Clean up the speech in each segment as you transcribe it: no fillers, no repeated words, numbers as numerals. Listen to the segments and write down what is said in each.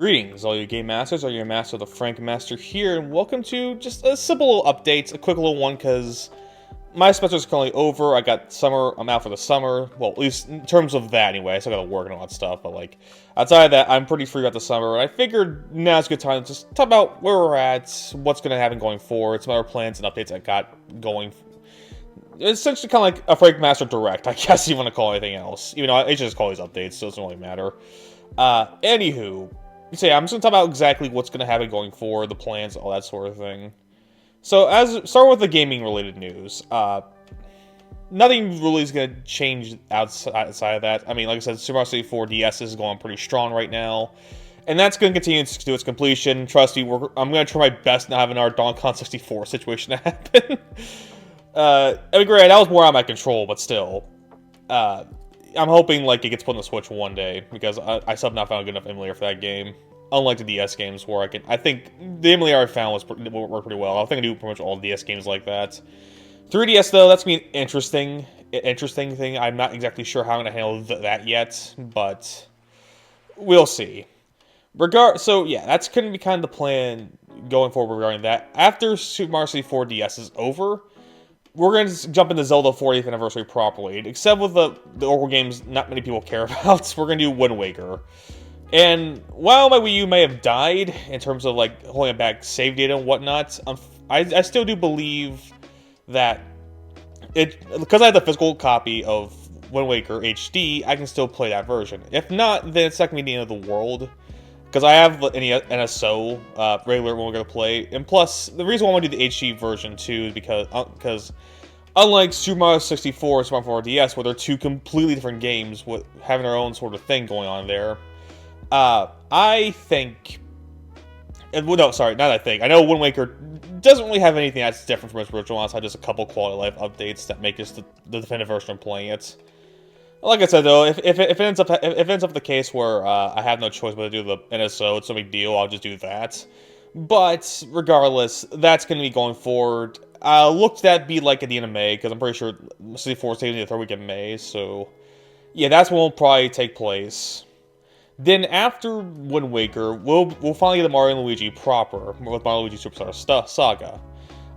Greetings, all you game masters, all your master, the Frank Master here, and welcome to just a simple little update, a quick little one, because my semester is currently over. I got summer, I'm out for the summer, well, at least in terms of that anyway. I still gotta work and all that stuff, but like, outside of that, I'm pretty free about the summer, and I figured now's a good time to just talk about where we're at, what's gonna happen going forward, some other plans and updates I got going. It's essentially kind of like a Frank Master Direct, I guess you want to call anything else, even though I just call these updates, so it doesn't really matter. Anywho, so yeah, I'm just going to talk about exactly what's going to happen going forward, the plans, all that sort of thing. So, start with the gaming-related news. Nothing really is going to change outside of that. I mean, like I said, Super Mario 64 DS is going pretty strong right now. And that's going to continue to do its completion. Trust me, I'm going to try my best not having our Donkey Kong 64 situation to happen. I mean, great, that was more out of my control, but still. I'm hoping like it gets put on the Switch one day, because I still have not found a good enough emulator for that game. Unlike the DS games, where I think the emulator I found worked pretty well. I think I do pretty much all DS games like that. 3DS though, that's gonna be an interesting thing. I'm not exactly sure how I'm gonna handle that yet, but we'll see. So yeah, that's gonna be kind of the plan going forward regarding that. After Super Mario 64 DS is over, we're going to jump into Zelda 40th Anniversary properly. Except with the Oracle games not many people care about, we're going to do Wind Waker. And while my Wii U may have died, in terms of like holding back save data and whatnot, I still do believe that, because I have the physical copy of Wind Waker HD, I can still play that version. If not, then it's not going to be the end of the world. Because I have any NSO regular when we're going to play. And plus, the reason why I want to do the HD version too is because unlike Super Mario 64 and Super Mario 4DS, where they're two completely different games with having their own sort of thing going on there, I think... Well, no, sorry, not I think. I know Wind Waker doesn't really have anything that's different from its original outside just a couple quality of life updates that make this the definitive version of playing it. Like I said though, if it ends up the case where I have no choice but to do the NSO, it's no big deal. I'll just do that. But regardless, that's going to be going forward. Look to that be like at the end of May, because I'm pretty sure 64 is taking the third week of May. So yeah, that's when will probably take place. Then after Wind Waker, we'll finally get the Mario and Luigi proper with Mario and Luigi Superstar Saga.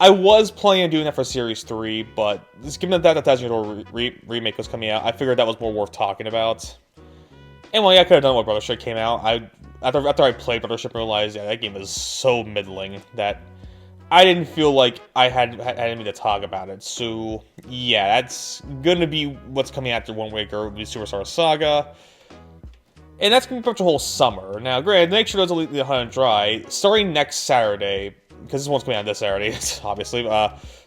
I was planning on doing that for Series 3, but just given that the 1000 Year Old remake was coming out, I figured that was more worth talking about. And well, yeah, I could have done what Brothership came out. After I played Brothership and realized, yeah, that game is so middling that I didn't feel like I had anything to talk about it. So yeah, that's gonna be what's coming after Wind Waker, the Superstar Saga. And that's gonna be pretty much the whole summer. Now, granted, make sure those will leave the hunt dry. Starting next Saturday, because this one's coming out this Saturday, obviously.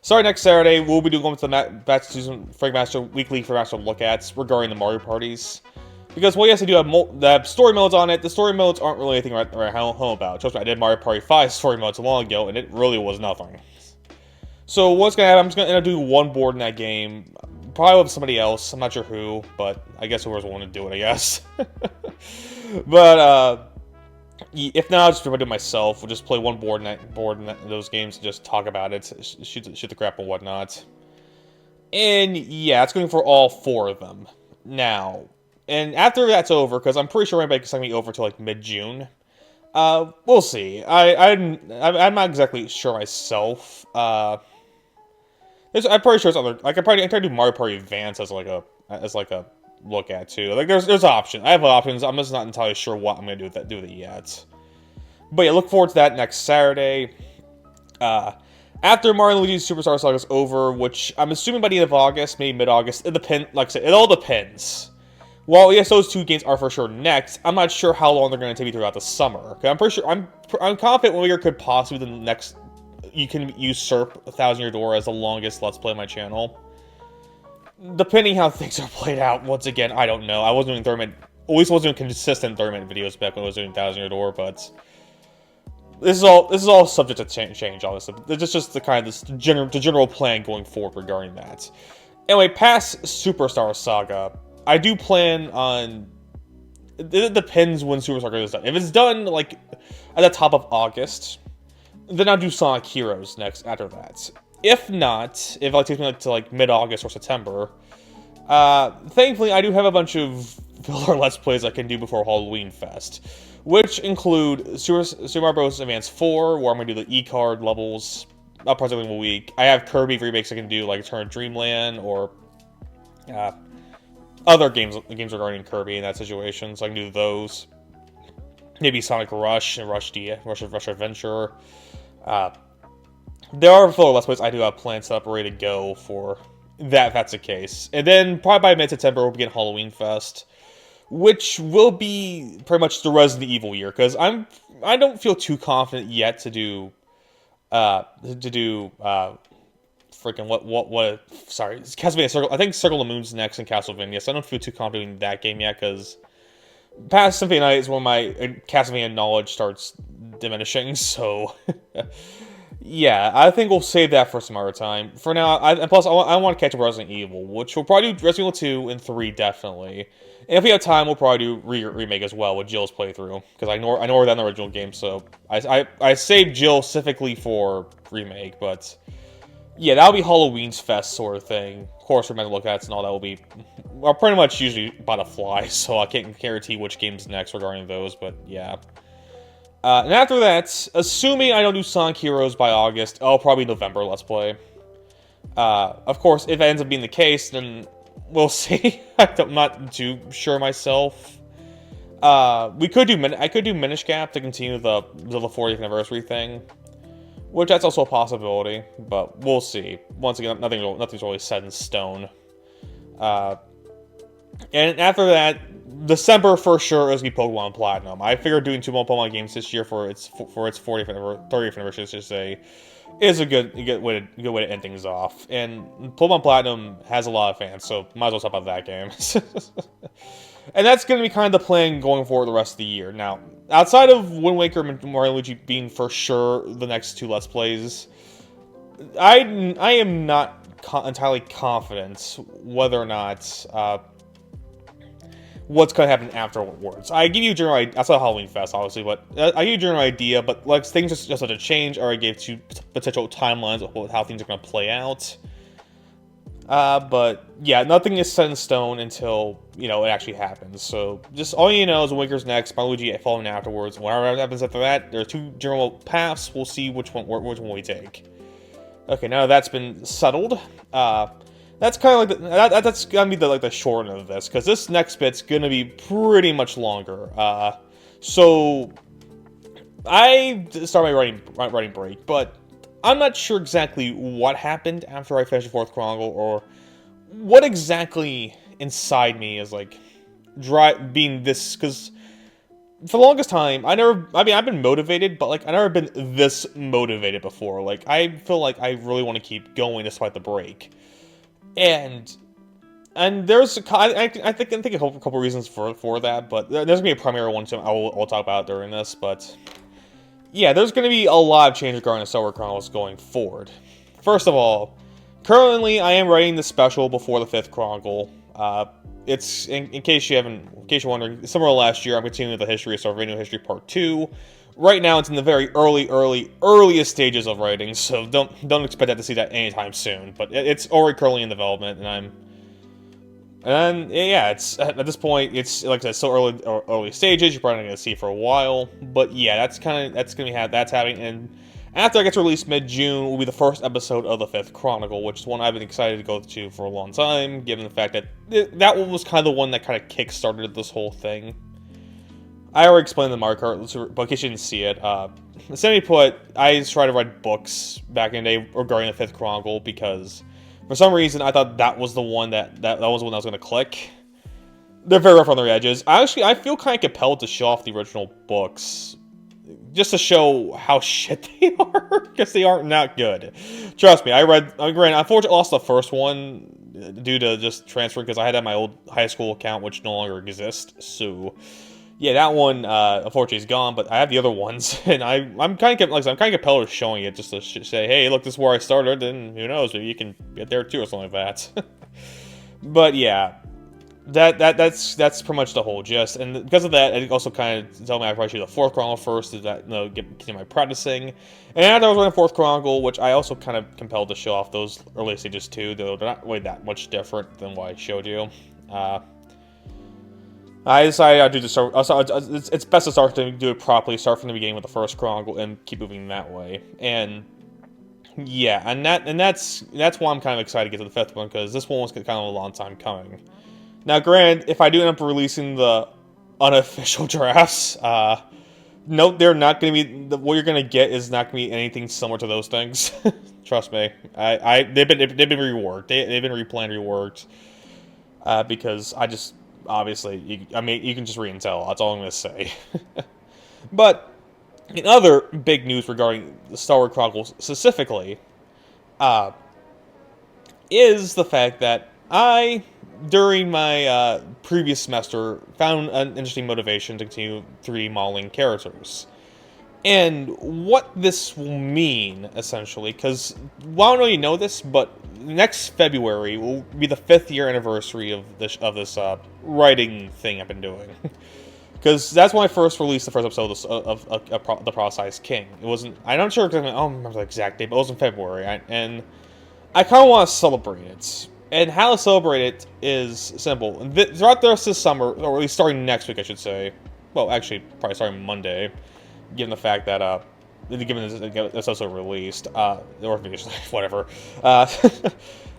Starting next Saturday, we'll be going to the back to season Frank Master weekly Frank Master look-ats regarding the Mario parties. Because, well, yes, I do have story modes on it. The story modes aren't really anything right home about. Trust me, I did Mario Party 5 story modes a long ago, and it really was nothing. So what's going to happen, I'm just going to end up doing one board in that game. Probably with somebody else. I'm not sure who, but I guess whoever's willing to do it, I guess. But, if not, I'll just do it myself. We'll just play one board in those games and just talk about it, shoot the crap and whatnot. And yeah, it's going for all four of them. Now, and after that's over, because I'm pretty sure everybody's going to be over till like mid-June. We'll see. I'm not exactly sure myself. I'm pretty sure it's other. Like I try to do Mario Party Advance as like a look at too. Like there's options. I have options. I'm just not entirely sure what I'm gonna do with it yet. But yeah, look forward to that next Saturday. After Mario and Luigi Superstar Saga is over, which I'm assuming by the end of August, maybe mid-August. It depends. Like I said, it all depends. Well, yes, those two games are for sure next. I'm not sure how long they're going to take me throughout the summer. I'm pretty sure I'm confident Wind Waker could possibly the next. You can usurp 1000 Year Door as the longest Let's Play on my channel. Depending how things are played out, once again, I don't know. I wasn't doing at least wasn't doing consistent 30-minute videos back when I was doing 1000 Year Door, but this is all subject to change, honestly. It's just the kind of the general plan going forward regarding that. Anyway, past Superstar Saga, I do plan on. It depends when Superstar Saga is done. If it's done like at the top of August, then I'll do Sonic Heroes next after that. If not, if it takes me to like mid-August or September, thankfully I do have a bunch of filler Let's Plays I can do before Halloween Fest. which include Super Mario Bros. Advance 4, where I'm going to do the E-card levels up part of the week. I have Kirby remakes I can do, like Return to Dreamland, or other games regarding Kirby in that situation, so I can do those. Maybe Sonic Rush and Rush Adventure. There are further Let's Plays I do have plans up ready to go for that, if that's the case. And then, probably by mid-September, we'll begin Halloween Fest, which will be pretty much the Resident Evil year, because I don't feel too confident yet to do freaking sorry, it's Castlevania Circle. I think Circle of the Moon's next in Castlevania, so I don't feel too confident in that game yet, because past Symphony Night is when my Castlevania knowledge starts diminishing, so yeah, I think we'll save that for some other time. For now, plus I want to catch up Resident Evil, which we'll probably do Resident Evil 2 and 3, definitely. And if we have time, we'll probably do remake as well with Jill's playthrough, because I know her that in the original game, so I saved Jill specifically for remake, but yeah, that'll be Halloween's Fest sort of thing. Of course, remember look at and all that will be pretty much usually by the fly, so I can't guarantee which game's next regarding those, but yeah. And after that, assuming I don't do Sonic Heroes by August, I'll probably November Let's Play. Of course, if that ends up being the case, then we'll see. I'm not too sure myself. I could do Minish Cap to continue the 40th anniversary thing, which that's also a possibility, but we'll see. Once again, nothing's really set in stone. And after that, December for sure is going to be Pokemon Platinum. I figured doing 2 more Pokemon games this year for its 30th anniversary, to say, is a good way to end things off. And Pokemon Platinum has a lot of fans, so might as well talk about that game. And that's going to be kind of the plan going forward the rest of the year. Now, outside of Wind Waker and Mario & Luigi being for sure the next 2 Let's Plays, I am not entirely confident whether or not what's going to happen afterwards. I give you a general idea, outside of Halloween Fest, obviously, but I give you a general idea, but like things just have to change, or I gave 2 potential timelines of how things are going to play out. But yeah, nothing is set in stone until, it actually happens. So just all you know is Winker's next, Mario & Luigi following afterwards. Whatever happens after that, there are 2 general paths. We'll see which one we take. Okay, now that's been settled. That's kind of like that's gonna be the short end of this, because this next bit's gonna be pretty much longer. So I started my writing break, but I'm not sure exactly what happened after I finished the 4th Chronicle, or what exactly inside me is being this, because for the longest time, I've been motivated, but I've never been this motivated before. I feel like I really want to keep going despite the break. And there's, I think a couple reasons for that, but there's going to be a primary one too I'll talk about during this, but yeah, there's going to be a lot of change regarding the Star Wars Chronicles going forward. First of all, currently I am writing the special before the 5th Chronicle. It's, in case you're wondering, similar to last year, I'm continuing with the history of Sarvania History Part 2. Right now, it's in the very earliest stages of writing, so don't expect to see that anytime soon. But it's already currently in development, and yeah, it's at this point, it's like I said, so early stages. You're probably not gonna see it for a while, but yeah, that's happening. And after it gets released mid-June, will be the first episode of the 5th Chronicle, which is one I've been excited to go to for a long time, given the fact that that one was kind of the one that kind of kick-started this whole thing. I already explained the Mario Kart, but in case you didn't see it, simply put, I tried to write books back in the day regarding the 5th Chronicle, because for some reason I thought that was the one that was the one that was going to click. They're very rough on their edges. I feel kind of compelled to show off the original books, just to show how shit they are, because they aren't that good. Trust me, unfortunately I lost the first one due to just transferring, because I had my old high school account, which no longer exists, so yeah, that one, unfortunately, is gone, but I have the other ones, and I'm kind of compelled with showing it, just to say, hey, look, this is where I started, and who knows, maybe you can get there too, or something like that. But yeah, that's pretty much the whole gist, and because of that, it also kind of told me I probably should do the 4th Chronicle first, to continue my practicing. And after I was running 4th Chronicle, which I also kind of compelled to show off those early stages too, though they're not really that much different than what I showed you. I decided I'd do the start. It's best to start to do it properly, start from the beginning with the first chronicle, and keep moving that way. And yeah, that's why I'm kind of excited to get to the fifth one, because this one was kind of a long time coming. Now, granted, if I do end up releasing the unofficial drafts, note they're not going to be what you're going to get is not going to be anything similar to those things. Trust me, they've been reworked. They've been replanned, reworked, because I just obviously you can just read and tell. That's all I'm going to say. But in other big news regarding the Star Wars Chronicles specifically, is the fact that during my previous semester, found an interesting motivation to continue 3D modeling characters. And what this will mean, essentially, because, well, I don't know you know this, but next February will be the 5th year anniversary of this writing thing I've been doing. Because that's when I first released the first episode of The Proselyte King. It wasn't, I'm not sure exactly, I don't remember the exact date, but it was in February, and I kind of want to celebrate it. And how to celebrate it is simple. Throughout the rest of the summer, or at least starting next week, I should say. Well, actually, probably starting Monday, given the fact that, given this also released, or whatever.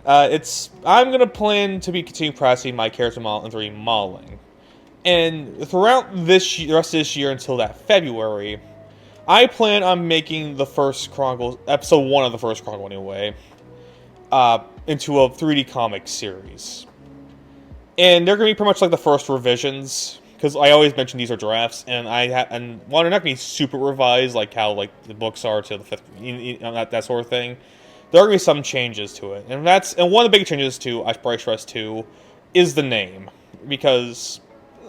I'm gonna plan to be continuing practicing my character model in 3D modeling. And throughout the rest of this year until that February, I plan on making the first Chronicles, episode 1 of the first Chronicle anyway, into a 3D comic series. And they're going to be pretty much like the first revisions, because I always mention these are drafts, and while they're not going to be super revised like how like the books are to the 5th, that sort of thing, there are going to be some changes to it. And one of the big changes too, I probably stress too, is the name. Because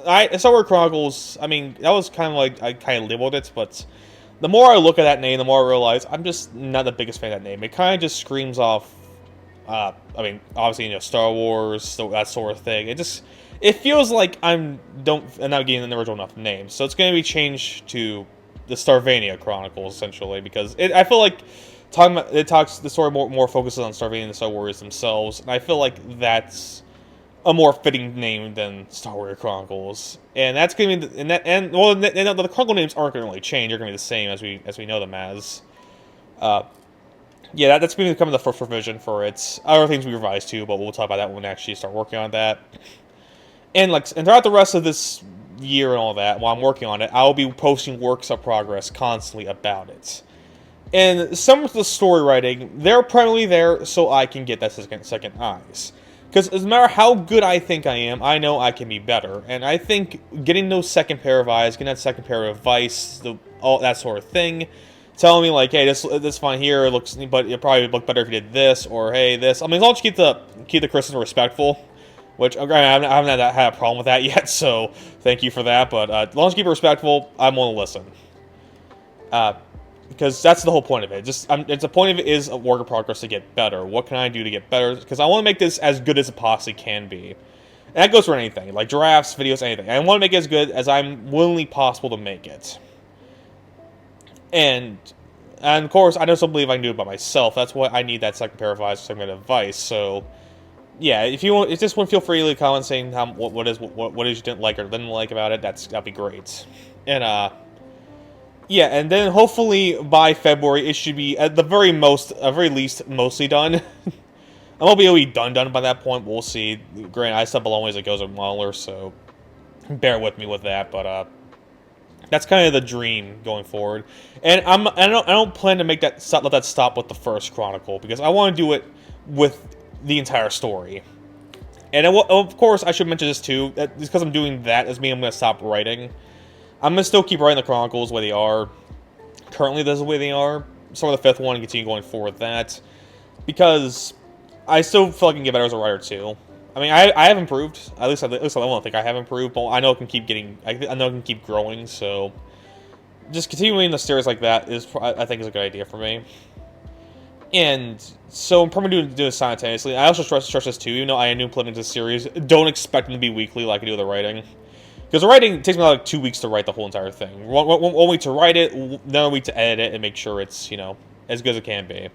Star Wars Chronicles, I mean, that was kind of like, I kind of labeled it, but the more I look at that name, the more I realize I'm just not the biggest fan of that name. It kind of just screams off, I mean, obviously, Star Wars, so that sort of thing. It feels like I'm not getting an original enough name. So it's going to be changed to the Starvania Chronicles, essentially, because I feel like the story more focuses on Starvania and the Star Wars themselves, and I feel like that's a more fitting name than Star Wars Chronicles, and that's going to be the Chronicle names aren't going to really change; they're going to be the same as we know them as. Yeah, that's going to become the first revision for it. Other things we revised too, but we'll talk about that when we actually start working on that. And throughout the rest of this year and all that, while I'm working on it, I'll be posting works of progress constantly about it. And some of the story writing, they're primarily there so I can get that second eyes. Because no matter how good I think I am, I know I can be better. And I think getting those second pair of eyes, getting that second pair of advice, all that sort of thing, telling me like, hey, this fine here looks, but it probably would look better if you did this, or hey, this. I mean, as long as you keep the criticism respectful, which I haven't had a problem with that yet, so thank you for that. But as long as you keep it respectful, I'm willing to listen. Because that's the whole point of it. It's the point of it is a work in progress to get better. What can I do to get better? Because I want to make this as good as it possibly can be. And that goes for anything, like drafts, videos, anything. I want to make it as good as I'm willingly possible to make it. And of course, I just don't believe I can do it by myself. That's why I need that second pair of eyes, second advice. So, yeah, if you just want to feel free to comment saying what is you didn't like or didn't like about it. That'd be great. And yeah, and then hopefully by February it should be at the very least mostly done. I won't be able to be done by that point. We'll see. Granted, I still have a long ways it goes with Mahler, so bear with me with that. But that's kind of the dream going forward. And I don't plan to let that stop with the first Chronicle, because I want to do it with the entire story. And of course, I should mention this too. That just because I'm doing that doesn't mean I'm going to stop writing. I'm going to still keep writing the Chronicles the way they are. Currently, that's the way they are. Start with the 5th one and continue going forward with that. Because I still feel like I can get better as a writer too. I mean, I have improved. At least I don't think I have improved, but I know it can keep I know it can keep growing, so just continuing the series like that I think is a good idea for me. And so I'm probably doing it simultaneously. I also stress this too, even though I am new implementing this series, don't expect them to be weekly like I do the writing. Because the writing takes me like 2 weeks to write the whole entire thing. One week to write it, another week to edit it and make sure it's, as good as it can be.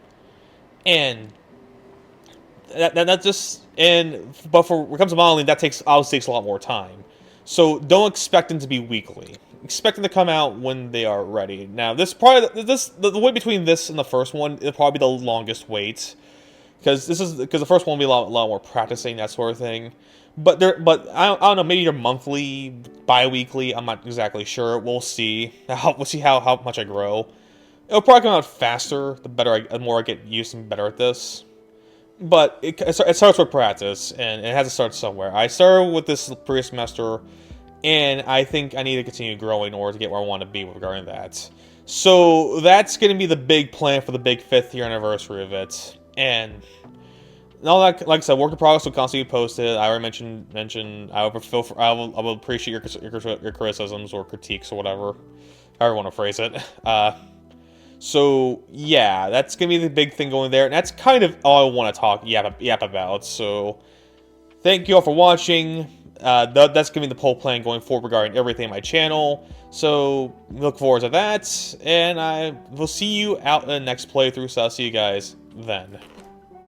And but when it comes to modeling, that obviously takes a lot more time. So don't expect them to be weekly. Expect them to come out when they are ready. Now, the wait between this and the first one is probably the longest wait, because the first one will be a lot more practicing, that sort of thing. But I don't know, maybe they're monthly, bi-weekly. I'm not exactly sure. We'll see. We'll see how much I grow. It'll probably come out faster the more I get used and better at this. But it starts with practice, and it has to start somewhere. I started with this previous semester, and I think I need to continue growing in order to get where I want to be regarding that. So that's going to be the big plan for the big 5th year anniversary of it. And all that, like I said, work in progress will constantly be posted. I already mentioned I will appreciate your criticisms or critiques or whatever, however you want to phrase it. So yeah, that's gonna be the big thing going there, and that's kind of all I want to yap about. So thank you all for watching. That's gonna be the poll plan going forward regarding everything on my channel. So look forward to that, and I will see you out in the next playthrough. So I'll see you guys then.